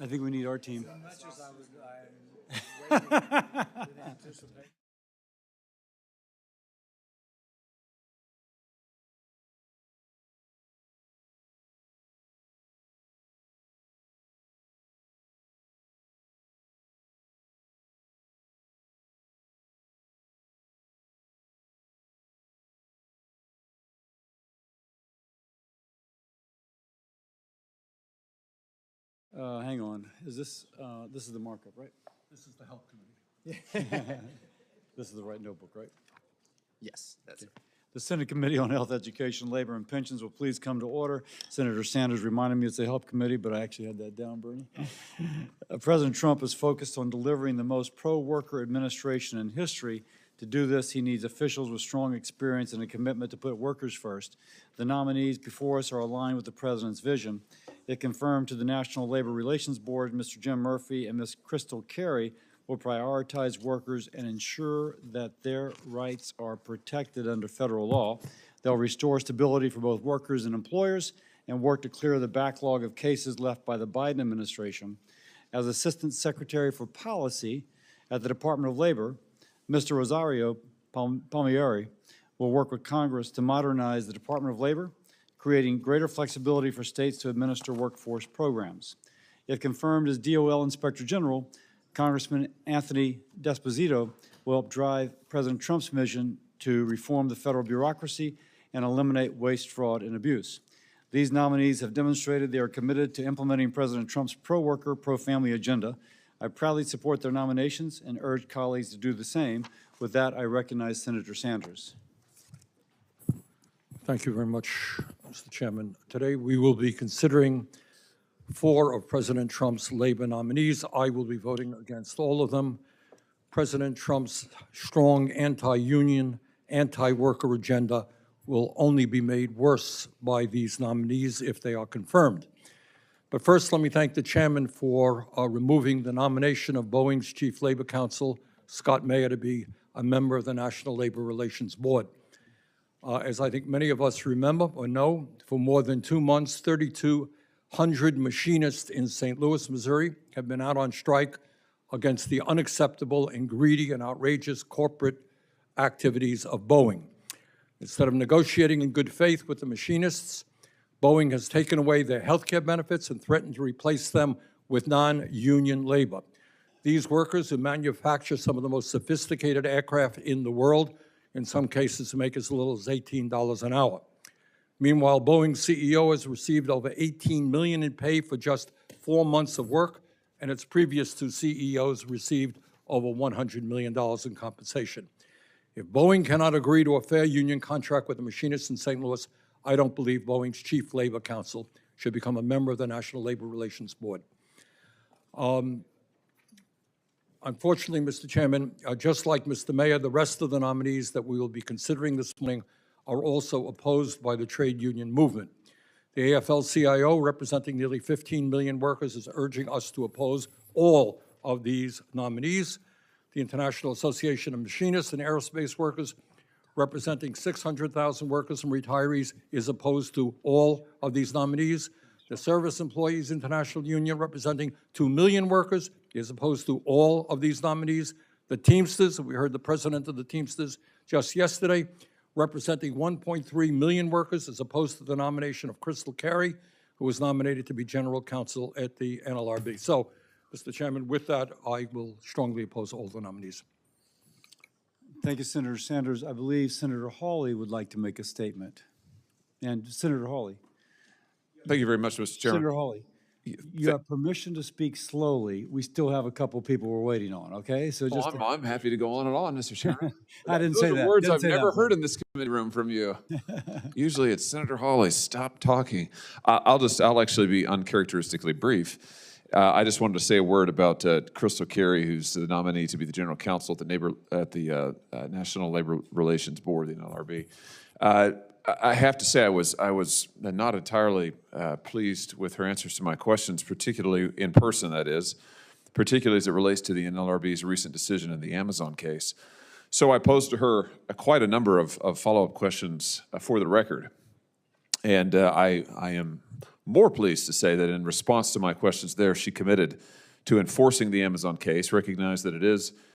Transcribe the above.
I think we need our team. As much as I'm waiting with anticipation. Hang on. Is this is the markup, right? This is the Health Committee. This is the right notebook, right? Yes, that's The Senate Committee on Health, Education, Labor, and Pensions will please come to order. Senator Sanders reminded me it's the Health Committee, but I actually had that down, Bernie. President Trump is focused on delivering the most pro-worker administration in history. To do this, he needs officials with strong experience and a commitment to put workers first. The nominees before us are aligned with the President's vision. It confirmed to the National Labor Relations Board, Mr. Jim Murphy and Ms. Crystal Carey will prioritize workers and ensure that their rights are protected under federal law. They'll restore stability for both workers and employers and work to clear the backlog of cases left by the Biden administration. As Assistant Secretary for Policy at the Department of Labor, Mr. Rosario Palmieri will work with Congress to modernize the Department of Labor, creating greater flexibility for states to administer workforce programs. If confirmed as DOL Inspector General, Congressman Anthony D'Esposito will help drive President Trump's mission to reform the federal bureaucracy and eliminate waste, fraud, and abuse. These nominees have demonstrated they are committed to implementing President Trump's pro-worker, pro-family agenda. I proudly support their nominations and urge colleagues to do the same. With that, I recognize Senator Sanders. Thank you very much, Mr. Chairman. Today we will be considering 4 of President Trump's labor nominees. I will be voting against all of them. President Trump's strong anti-union, anti-worker agenda will only be made worse by these nominees if they are confirmed. But first, let me thank the chairman for removing the nomination of Boeing's Chief Labor Counsel, Scott Mayer, to be a member of the National Labor Relations Board. As I think many of us remember or know, for more than 2 months, 3,200 machinists in St. Louis, Missouri, have been out on strike against the unacceptable and greedy and outrageous corporate activities of Boeing. Instead of negotiating in good faith with the machinists, Boeing has taken away their health care benefits and threatened to replace them with non-union labor. These workers who manufacture some of the most sophisticated aircraft in the world, in some cases make as little as $18 an hour. Meanwhile, Boeing's CEO has received over $18 million in pay for just 4 months of work, and its previous 2 CEOs received over $100 million in compensation. If Boeing cannot agree to a fair union contract with the machinists in St. Louis, I don't believe Boeing's Chief Labor Counsel should become a member of the National Labor Relations Board. Unfortunately, Mr. Chairman, just like Mr. Mayer, the rest of the nominees that we will be considering this morning are also opposed by the trade union movement. The AFL-CIO, representing nearly 15 million workers, is urging us to oppose all of these nominees. The International Association of Machinists and Aerospace Workers, representing 600,000 workers and retirees, is opposed to all of these nominees. The Service Employees International Union, representing 2 million workers, is opposed to all of these nominees. The Teamsters, we heard the president of the Teamsters just yesterday, representing 1.3 million workers, is opposed to the nomination of Crystal Carey, who was nominated to be general counsel at the NLRB. So, Mr. Chairman, with that, I will strongly oppose all the nominees. Thank you, Senator Sanders. I believe Senator Hawley would like to make a statement. And Senator Hawley. Thank you very much, Mr. Chairman. Senator Hawley, you have permission to speak slowly. We still have a couple people we're waiting on, okay? So just I'm happy to go on and on, Mr. Chairman. I didn't say that. Those are words Didn't I've say never that. heard in this committee room from you. Usually it's Senator Hawley, stop talking. I'll actually be uncharacteristically brief. I just wanted to say a word about Crystal Carey, who's the nominee to be the general counsel at the National Labor Relations Board, the NLRB. I have to say I was not entirely pleased with her answers to my questions, particularly in person, that is, particularly as it relates to the NLRB's recent decision in the Amazon case. So I posed to her quite a number of follow-up questions for the record. And I am more pleased to say that in response to my questions there, she committed to enforcing the Amazon case, recognized that it is